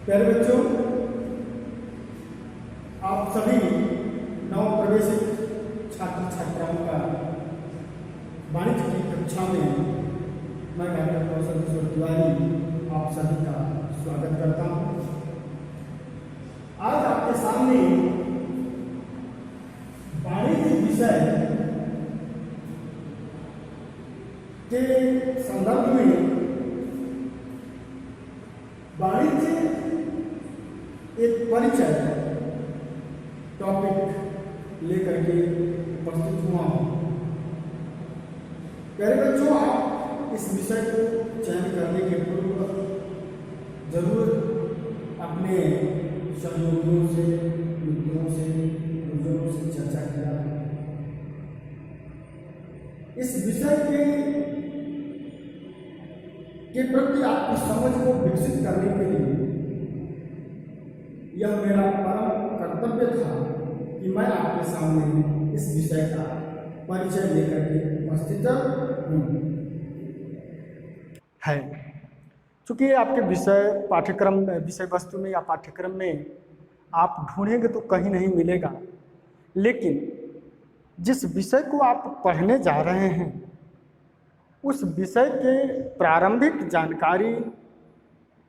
प्यारे बच्चों, आप सभी नव प्रवेशित छात्र छात्राओं का वाणिज्य की कक्षा में मैं डॉक्टर कौशल किशोर तिवारी आप सभी का स्वागत करता हूँ। आज आपके सामने वाणिज्य विषय के संदर्भ में वाणिज्य एक परिचय टॉपिक लेकर के उपस्थित हुआ हूँ। प्यारे बच्चों, आप इस विषय को चयन करने के पूर्व जरूर अपने सहयोगियों से, मित्रों से, बुजुर्गों से चर्चा किया। इस विषय के प्रति आपकी समझ को विकसित करने के लिए यह मेरा परम कर्तव्य था कि मैं आपके सामने इस विषय का परिचय लेकर के उपस्थित हूँ। है चूँकि आपके विषय वस्तु में या पाठ्यक्रम में आप ढूंढेंगे तो कहीं नहीं मिलेगा, लेकिन जिस विषय को आप पढ़ने जा रहे हैं उस विषय के प्रारंभिक जानकारी,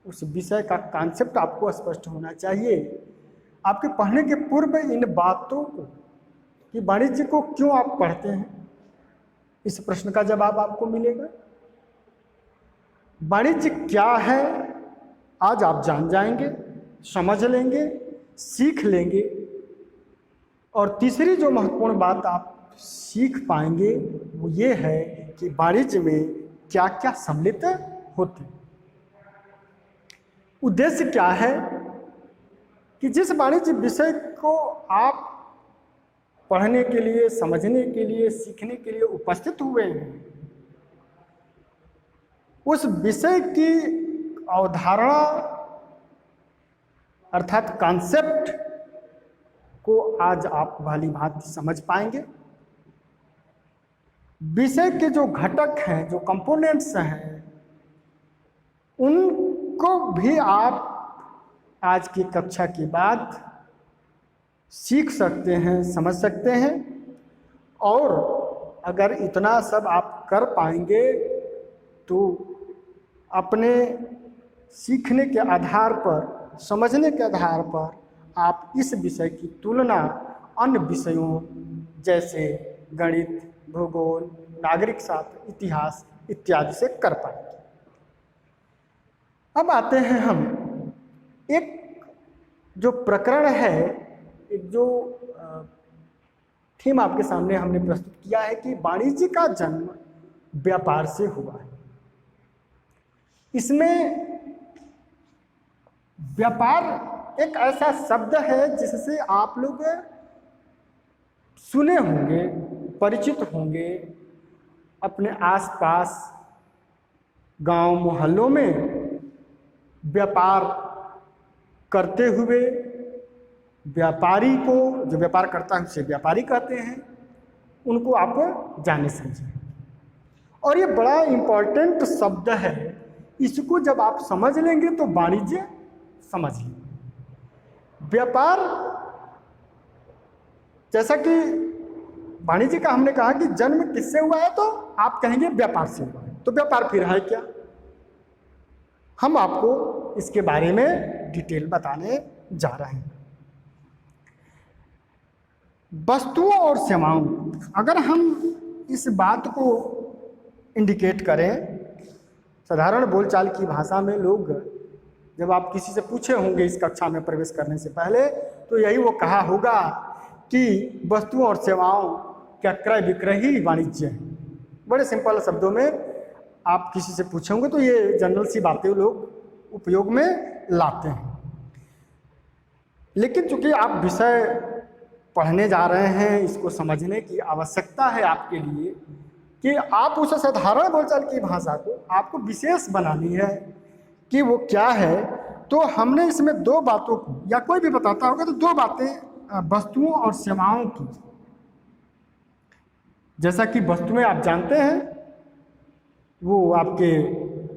उस विषय का कॉन्सेप्ट आपको स्पष्ट होना चाहिए। आपके पढ़ने के पूर्व इन बातों को कि वाणिज्य को क्यों आप पढ़ते हैं, इस प्रश्न का जवाब आपको मिलेगा। वाणिज्य क्या है आज आप जान जाएंगे, समझ लेंगे, सीख लेंगे। और तीसरी जो महत्वपूर्ण बात आप सीख पाएंगे वो ये है कि वाणिज्य में क्या क्या सम्मिलित होते हैं। उद्देश्य क्या है कि जिस वाणिज्य विषय को आप पढ़ने के लिए, समझने के लिए, सीखने के लिए उपस्थित हुए हैं, उस विषय की अवधारणा अर्थात कॉन्सेप्ट को आज आप भली भांति समझ पाएंगे। विषय के जो घटक हैं, जो कंपोनेंट्स हैं, उनको भी आप आज की कक्षा के बाद सीख सकते हैं, समझ सकते हैं। और अगर इतना सब आप कर पाएंगे तो अपने सीखने के आधार पर, समझने के आधार पर आप इस विषय की तुलना अन्य विषयों जैसे गणित, भूगोल, नागरिक शास्त्र, इतिहास इत्यादि से कर पाएंगे। अब आते हैं हम एक जो प्रकरण है, एक जो थीम आपके सामने हमने प्रस्तुत किया है कि वाणिज्य का जन्म व्यापार से हुआ है। इसमें व्यापार एक ऐसा शब्द है जिससे आप लोग सुने होंगे, परिचित होंगे। अपने आसपास गांव मोहल्लों में व्यापार करते हुए व्यापारी को, जो व्यापार करता है उसे व्यापारी कहते हैं, उनको आप जाने समझे। और ये बड़ा इम्पोर्टेंट शब्द है, इसको जब आप समझ लेंगे तो वाणिज्य समझ लेंगे। व्यापार, जैसा कि वाणिज्य का हमने कहा कि जन्म किससे हुआ है, तो आप कहेंगे व्यापार से हुआ है। तो व्यापार फिर है क्या? हम आपको इसके बारे में डिटेल बताने जा रहे हैं। वस्तुओं और सेवाओं, अगर हम इस बात को इंडिकेट करें, साधारण बोलचाल की भाषा में लोग जब आप किसी से पूछे होंगे इस कक्षा में प्रवेश करने से पहले, तो यही वो कहा होगा कि वस्तुओं और सेवाओं का क्रय विक्रय ही वाणिज्य है। बड़े सिंपल शब्दों में आप किसी से पूछे होंगे तो ये जनरल सी बातें लोग उपयोग में लाते हैं। लेकिन चूंकि आप विषय पढ़ने जा रहे हैं, इसको समझने की आवश्यकता है आपके लिए कि आप उस साधारण बोलचाल की भाषा को आपको विशेष बनानी है कि वो क्या है। तो हमने इसमें दो बातों को, या कोई भी बताता होगा तो दो बातें वस्तुओं और सेवाओं की। जैसा कि वस्तुएं आप जानते हैं वो आपके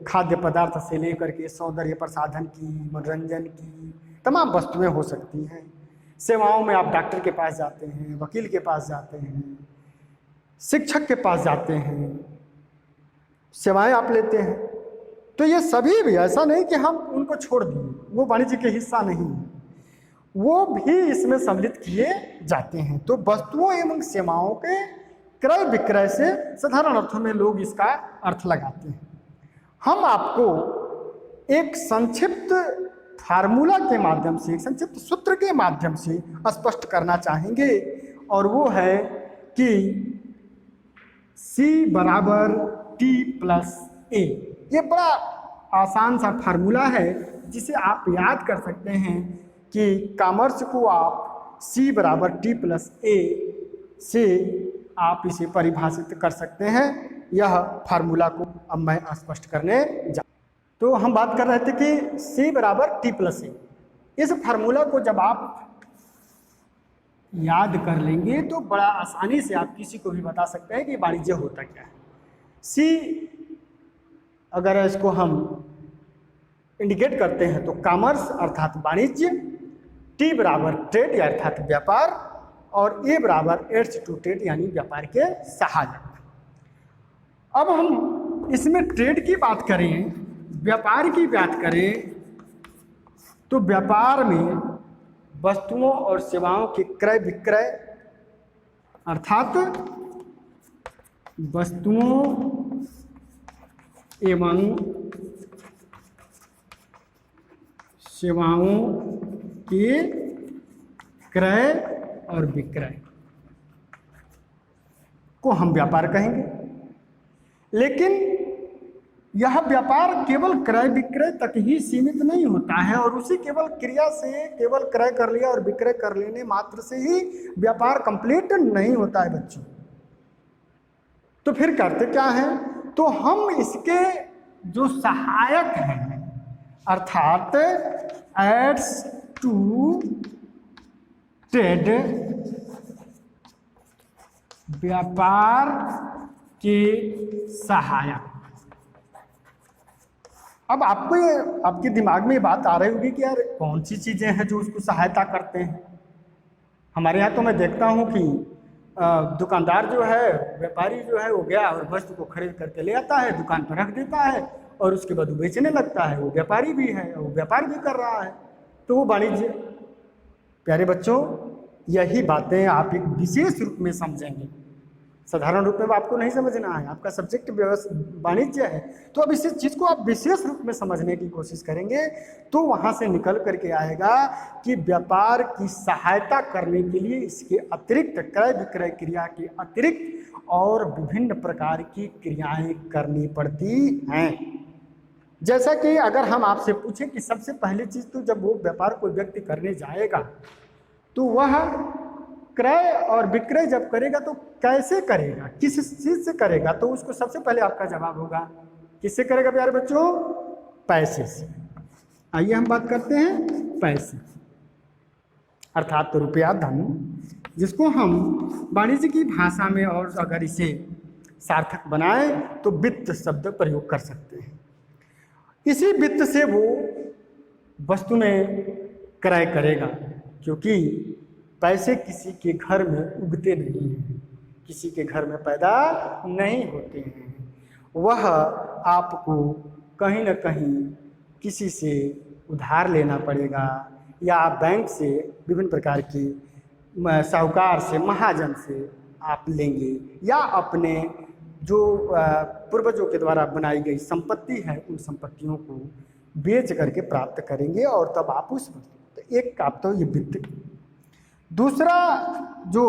खाद्य पदार्थ से लेकर के सौंदर्य प्रसाधन की, मनोरंजन की तमाम वस्तुएं हो सकती हैं। सेवाओं में आप डॉक्टर के पास जाते हैं, वकील के पास जाते हैं, शिक्षक के पास जाते हैं, सेवाएं आप लेते हैं। तो ये सभी भी, ऐसा नहीं कि हम उनको छोड़ दिए, वो वाणिज्य के हिस्सा नहीं है, वो भी इसमें सम्मिलित किए जाते हैं। तो वस्तुओं एवं सेवाओं के क्रय विक्रय से साधारण अर्थों में लोग इसका अर्थ लगाते हैं। हम आपको एक संक्षिप्त फार्मूला के माध्यम से, एक संक्षिप्त सूत्र के माध्यम से स्पष्ट करना चाहेंगे, और वो है कि C बराबर T प्लस A। ये बड़ा आसान सा फार्मूला है जिसे आप याद कर सकते हैं कि कॉमर्स को आप C बराबर T प्लस A से आप इसे परिभाषित कर सकते हैं। यह फार्मूला को अब मैं स्पष्ट करने जा। तो हम बात कर रहे थे कि C बराबर T प्लस A। इस फार्मूला को जब आप याद कर लेंगे तो बड़ा आसानी से आप किसी को भी बता सकते हैं कि वाणिज्य होता क्या है। C अगर इसको हम इंडिकेट करते हैं तो कॉमर्स अर्थात वाणिज्य, T बराबर ट्रेड अर्थात व्यापार, और A बराबर एड्स टू ट्रेड यानी व्यापार के सहायक। अब हम इसमें ट्रेड की बात करें, व्यापार की बात करें, तो व्यापार में वस्तुओं और सेवाओं के क्रय विक्रय अर्थात वस्तुओं एवं सेवाओं के क्रय और विक्रय को हम व्यापार कहेंगे। लेकिन यह व्यापार केवल क्रय विक्रय तक ही सीमित नहीं होता है, और उसी केवल क्रिया से केवल क्रय कर लिया और विक्रय कर लेने मात्र से ही व्यापार कंप्लीट नहीं होता है बच्चों। तो फिर करते क्या है, तो हम इसके जो सहायक हैं अर्थात एड्स टू ट्रेड, व्यापार के सहायक। अब आपको ये, आपके दिमाग में ये बात आ रही होगी कि यार कौन सी चीज़ें हैं जो उसको सहायता करते हैं। हमारे यहाँ तो मैं देखता हूँ कि दुकानदार जो है, व्यापारी जो है, वो गया और वस्तु को खरीद करके ले आता है, दुकान पर रख देता है और उसके बाद वो बेचने लगता है। वो व्यापारी भी है, वो व्यापार भी कर रहा है, तो वो वाणिज्य। प्यारे बच्चों, यही बातें आप एक विशेष रूप में समझेंगे, साधारण रूप में आपको नहीं समझना है। आपका सब्जेक्ट वाणिज्य है, तो अब इस चीज़ को आप विशेष रूप में समझने की कोशिश करेंगे तो वहाँ से निकल करके आएगा कि व्यापार की सहायता करने के लिए इसके अतिरिक्त, क्रय विक्रय क्रिया के अतिरिक्त और विभिन्न प्रकार की क्रियाएं करनी पड़ती हैं। जैसा कि अगर हम आपसे पूछें कि सबसे पहली चीज़ तो जब वो व्यापार कोई व्यक्ति करने जाएगा तो वह क्रय और विक्रय जब करेगा तो कैसे करेगा, किस चीज़ से करेगा, तो उसको सबसे पहले आपका जवाब होगा किससे करेगा प्यारे बच्चों? पैसे से। आइए हम बात करते हैं पैसे अर्थात तो रुपया, धन, जिसको हम वाणिज्य की भाषा में और अगर इसे सार्थक बनाए तो वित्त शब्द प्रयोग कर सकते हैं। इसी वित्त से वो वस्तु में क्रय करेगा, क्योंकि पैसे किसी के घर में उगते नहीं हैं, किसी के घर में पैदा नहीं होते हैं। वह आपको कहीं ना कहीं किसी से उधार लेना पड़ेगा, या बैंक से, विभिन्न प्रकार की साहूकार से, महाजन से आप लेंगे, या अपने जो पूर्वजों के द्वारा बनाई गई संपत्ति है उन संपत्तियों को बेच करके प्राप्त करेंगे, और तब आप उस वस्तु, तो एक आप तो ये वित्त। दूसरा जो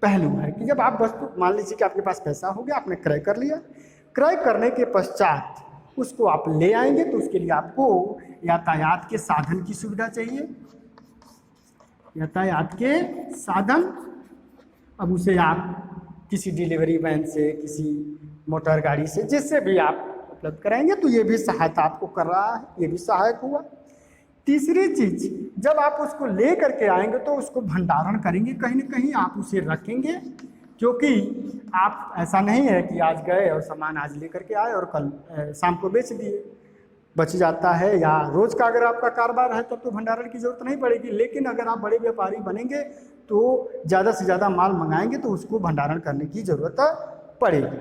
पहलू है कि जब आप वस्तु, मान लीजिए कि आपके पास पैसा हो गया, आपने क्रय कर लिया, क्रय करने के पश्चात उसको आप ले आएंगे तो उसके लिए आपको यातायात के साधन की सुविधा चाहिए, यातायात के साधन। अब उसे आप किसी डिलीवरी वैन से, किसी मोटर गाड़ी से, जिससे भी आप उपलब्ध कराएंगे तो ये भी सहायता आपको कर रहा है, ये भी सहायक हुआ। तीसरी चीज, जब आप उसको ले करके आएंगे तो उसको भंडारण करेंगे, कहीं ना कहीं आप उसे रखेंगे, क्योंकि आप ऐसा नहीं है कि आज गए और सामान आज लेकर के आए और कल शाम को बेच दिए, बच जाता है। या रोज का अगर आपका कारोबार है तब तो भंडारण की जरूरत नहीं पड़ेगी, लेकिन अगर आप बड़े व्यापारी बनेंगे तो ज़्यादा से ज़्यादा माल मंगाएंगे तो उसको भंडारण करने की ज़रूरत पड़ेगी।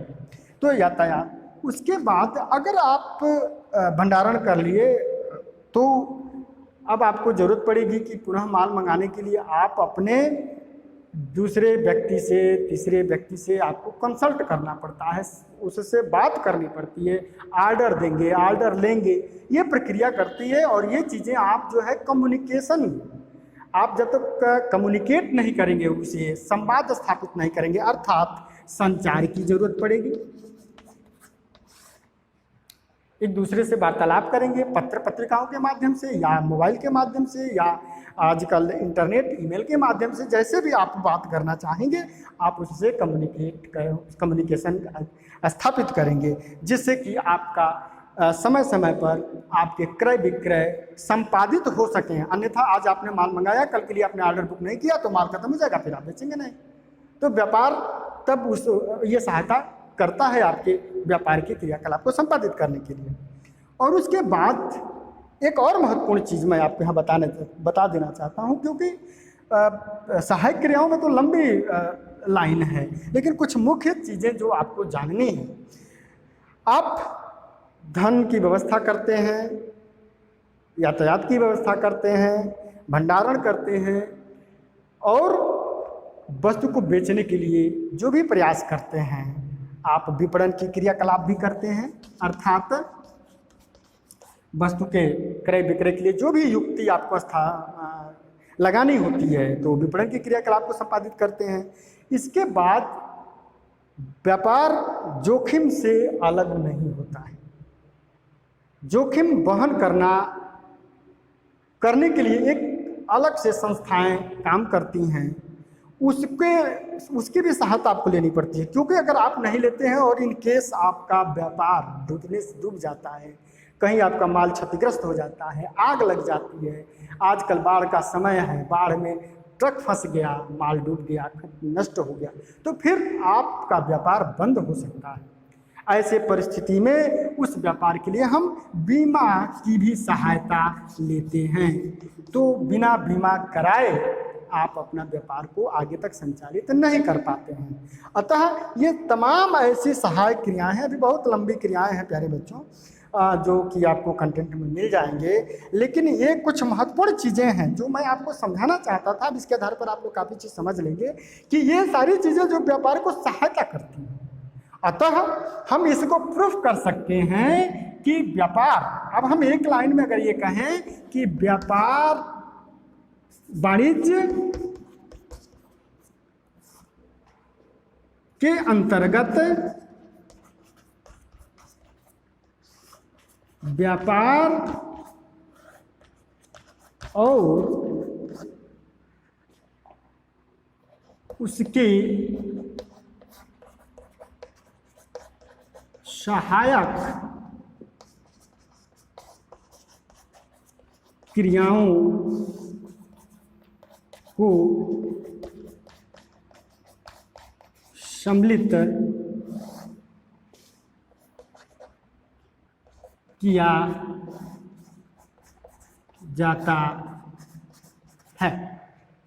तो यातायात, उसके बाद अगर आप भंडारण कर लिए तो अब आपको ज़रूरत पड़ेगी कि पुनः माल मंगाने के लिए आप अपने दूसरे व्यक्ति से, तीसरे व्यक्ति से आपको कंसल्ट करना पड़ता है, उससे बात करनी पड़ती है, ऑर्डर देंगे, ऑर्डर लेंगे, ये प्रक्रिया करती है। और ये चीज़ें आप जो है कम्युनिकेशन, आप जब तक कम्युनिकेट नहीं करेंगे, उसे संवाद स्थापित नहीं करेंगे, अर्थात संचार की जरूरत पड़ेगी। एक दूसरे से वार्तालाप करेंगे पत्र पत्रिकाओं के माध्यम से या मोबाइल के माध्यम से या आजकल इंटरनेट ईमेल के माध्यम से, जैसे भी आप बात करना चाहेंगे आप उससे कम्युनिकेशन स्थापित करेंगे, जिससे कि आपका समय समय पर आपके क्रय विक्रय संपादित हो सकें। अन्यथा आज आपने माल मंगाया, कल के लिए आपने ऑर्डर बुक नहीं किया तो माल खत्म हो जाएगा, फिर आप बेचेंगे नहीं। तो व्यापार तब ये सहायता करता है आपके व्यापार के क्रियाकलाप को संपादित करने के लिए। और उसके बाद एक और महत्वपूर्ण चीज़ मैं आपको यहाँ बता देना चाहता हूँ, क्योंकि सहायक क्रियाओं में तो लंबी लाइन है, लेकिन कुछ मुख्य चीज़ें जो आपको जाननी है। आप धन की व्यवस्था करते हैं, यातायात की व्यवस्था करते हैं, भंडारण करते हैं और वस्तु को बेचने के लिए जो भी प्रयास करते हैं, आप विपणन की क्रियाकलाप भी करते हैं, अर्थात वस्तु के क्रय विक्रय के लिए जो भी युक्ति आपको लगानी होती है तो विपणन की क्रियाकलाप को संपादित करते हैं। इसके बाद व्यापार जोखिम से अलग नहीं होता है। जोखिम वहन करने के लिए एक अलग से संस्थाएं काम करती हैं, उसकी भी सहायता आपको लेनी पड़ती है, क्योंकि अगर आप नहीं लेते हैं और इन केस आपका व्यापार डूब जाता है, कहीं आपका माल क्षतिग्रस्त हो जाता है, आग लग जाती है, आजकल बाढ़ का समय है, बाढ़ में ट्रक फंस गया, माल डूब गया, नष्ट हो गया, तो फिर आपका व्यापार बंद हो सकता है। ऐसे परिस्थिति में उस व्यापार के लिए हम बीमा की भी सहायता लेते हैं। तो बिना बीमा कराए आप अपना व्यापार को आगे तक संचालित नहीं कर पाते हैं। अतः ये तमाम ऐसी सहायक क्रियाएं हैं, अभी बहुत लंबी क्रियाएं हैं प्यारे बच्चों, जो कि आपको कंटेंट में मिल जाएंगे, लेकिन ये कुछ महत्वपूर्ण चीज़ें हैं जो मैं आपको समझाना चाहता था। अब इसके आधार पर आप लोग काफ़ी चीज़ समझ लेंगे कि ये सारी चीज़ें जो व्यापार को सहायता करती हैं। अतः हम इसको प्रूफ कर सकते हैं कि व्यापार, अब हम एक लाइन में अगर ये कहें कि व्यापार वाणिज्य के अंतर्गत व्यापार और उसके सहायक क्रियाओं को सम्मिलित किया जाता है।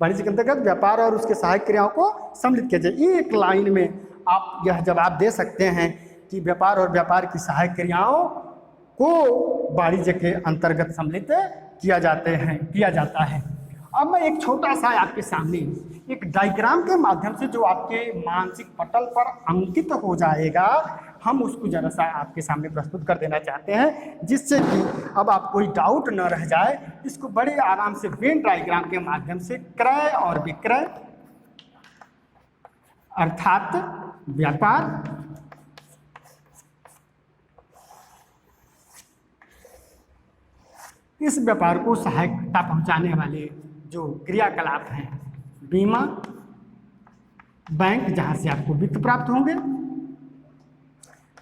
वाणिज्य के अंतर्गत व्यापार और उसके सहायक क्रियाओं को सम्मिलित किया जाए। एक लाइन में आप यह जवाब दे सकते हैं कि व्यापार और व्यापार की सहायक क्रियाओं को वाणिज्य के अंतर्गत सम्मिलित किया जाता है। अब मैं एक छोटा सा आपके सामने एक डायग्राम के माध्यम से जो आपके मानसिक पटल पर अंकित हो जाएगा, हम उसको जरा सा आपके सामने प्रस्तुत कर देना चाहते हैं, जिससे कि अब आप कोई डाउट न रह जाए। इसको बड़े आराम से वेन डायग्राम के माध्यम से क्रय और विक्रय अर्थात व्यापार इस व्यापार को सहायता पहुंचाने वाले जो क्रियाकलाप हैं, बीमा, बैंक जहां से आपको वित्त प्राप्त होंगे,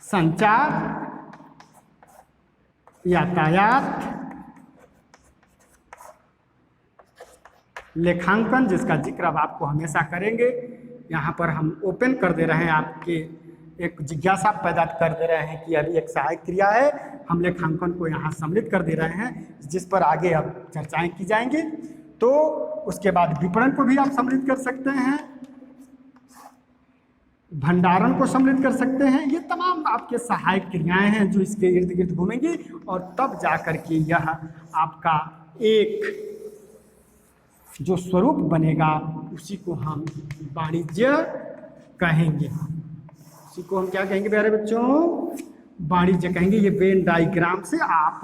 संचार, यातायात, लेखांकन जिसका जिक्र अब आपको हमेशा करेंगे, यहाँ पर हम ओपन कर दे रहे हैं, आपके एक जिज्ञासा पैदा कर दे रहे हैं कि अभी एक सहायक क्रिया है, हम लेखांकन को यहाँ सम्मिलित कर दे रहे हैं, जिस पर आगे अब चर्चाएं की जाएंगी। तो उसके बाद विपणन को भी आप सम्मिलित कर सकते हैं, भंडारण को सम्मिलित कर सकते हैं। ये तमाम आपके सहायक क्रियाएं हैं जो इसके इर्द गिर्द घूमेंगी, और तब जा कर के यह आपका एक जो स्वरूप बनेगा उसी को हम वाणिज्य कहेंगे। उसी को हम क्या कहेंगे प्यारे बच्चों? वाणिज्य कहेंगे। ये वेन डायग्राम से आप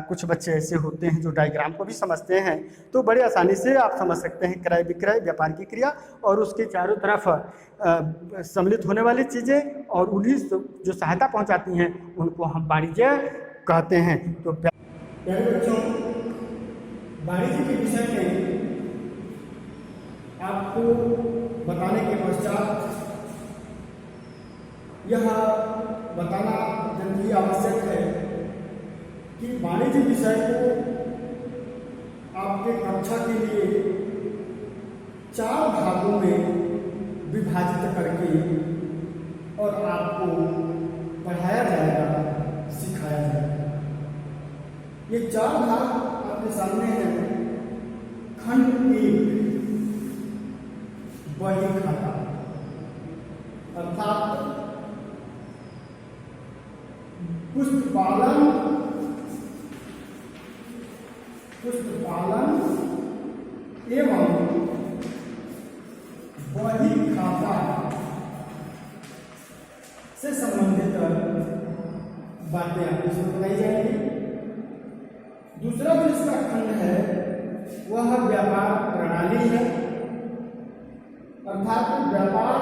कुछ बच्चे ऐसे होते हैं जो डायग्राम को भी समझते हैं, तो बड़े आसानी से आप समझ सकते हैं क्रय विक्रय, व्यापार की क्रिया और उसके चारों तरफ सम्मिलित होने वाली चीज़ें और उन्हीं जो सहायता पहुंचाती हैं उनको हम वाणिज्य कहते हैं। तो प्यारे बच्चों, वाणिज्य के विषय में आपको बताने के पश्चात यह बताना जल्दी आवश्यक है कि वाणिज्य विषय को आपके कक्षा के लिए 4 भागों में विभाजित करके और आपको पढ़ाया जाएगा, सिखाया जाएगा। ये 4 भाग आपके सामने हैं। खंड 1 बही खाता, अर्थात पुष्पपालन एवं बही खाता से संबंधित बातें आपको इसमें बताई जाएंगी। दूसरा जो इसका खंड है वह व्यापार प्रणाली है, अर्थात व्यापार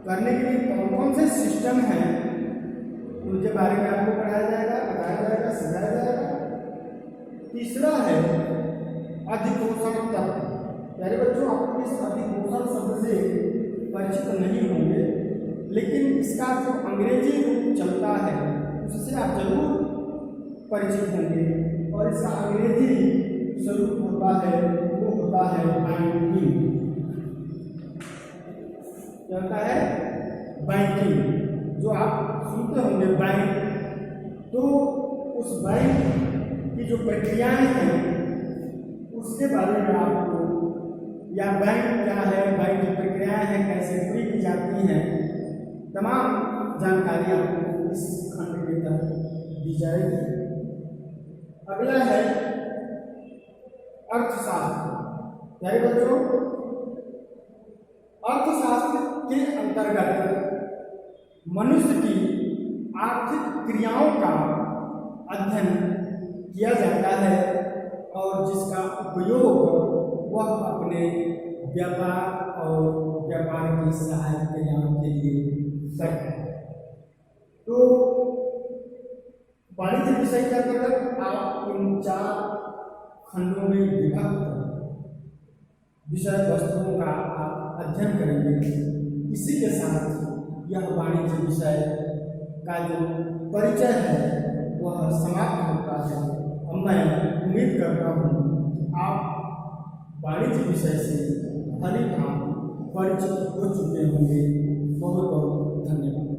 करने के लिए कौन कौन से सिस्टम हैं उनके बारे में आपको पढ़ाया जाएगा, बताया जाएगा, सिखाया जाएगा। तीसरा है अधिकोषण तत्व। प्यारे बच्चों, आप इस अधिकोषण शब्द से परिचित नहीं होंगे, लेकिन इसका जो अंग्रेजी रूप चलता है उससे आप जरूर परिचित होंगे, और इसका अंग्रेजी स्वरूप होता है वो होता है बैंकिंग। क्या होता है? बैंकिंग। जो आप सुनते होंगे बैंक, तो उस बैंक की जो प्रक्रियाएं हैं उसके बारे में आपको, या बैंक क्या है, बैंक की प्रक्रियाएं हैं कैसे पूरी की जाती हैं, तमाम जानकारी आपको इस खंड के तहत दी जाएगी। अगला है अर्थशास्त्र। प्यारे बच्चों, अर्थशास्त्र के अंतर्गत मनुष्य की आर्थिक क्रियाओं का अध्ययन किया जाता है और जिसका उपयोग वह अपने व्यापार और व्यापार की सहायक क्रियाओं के लिए करता है। तो वाणिज्य विषय के अंतर्गत आप इन 4 खंडों में विभक्त विषय वस्तुओं का आप अध्ययन करेंगे। इसी के साथ यह वाणिज्य विषय का जो परिचय है वह समाप्त होता है। अब मैं उम्मीद करता हूँ आप वाणिज्य विषय से भली भांति परिचित हो चुके होंगे। बहुत बहुत धन्यवाद।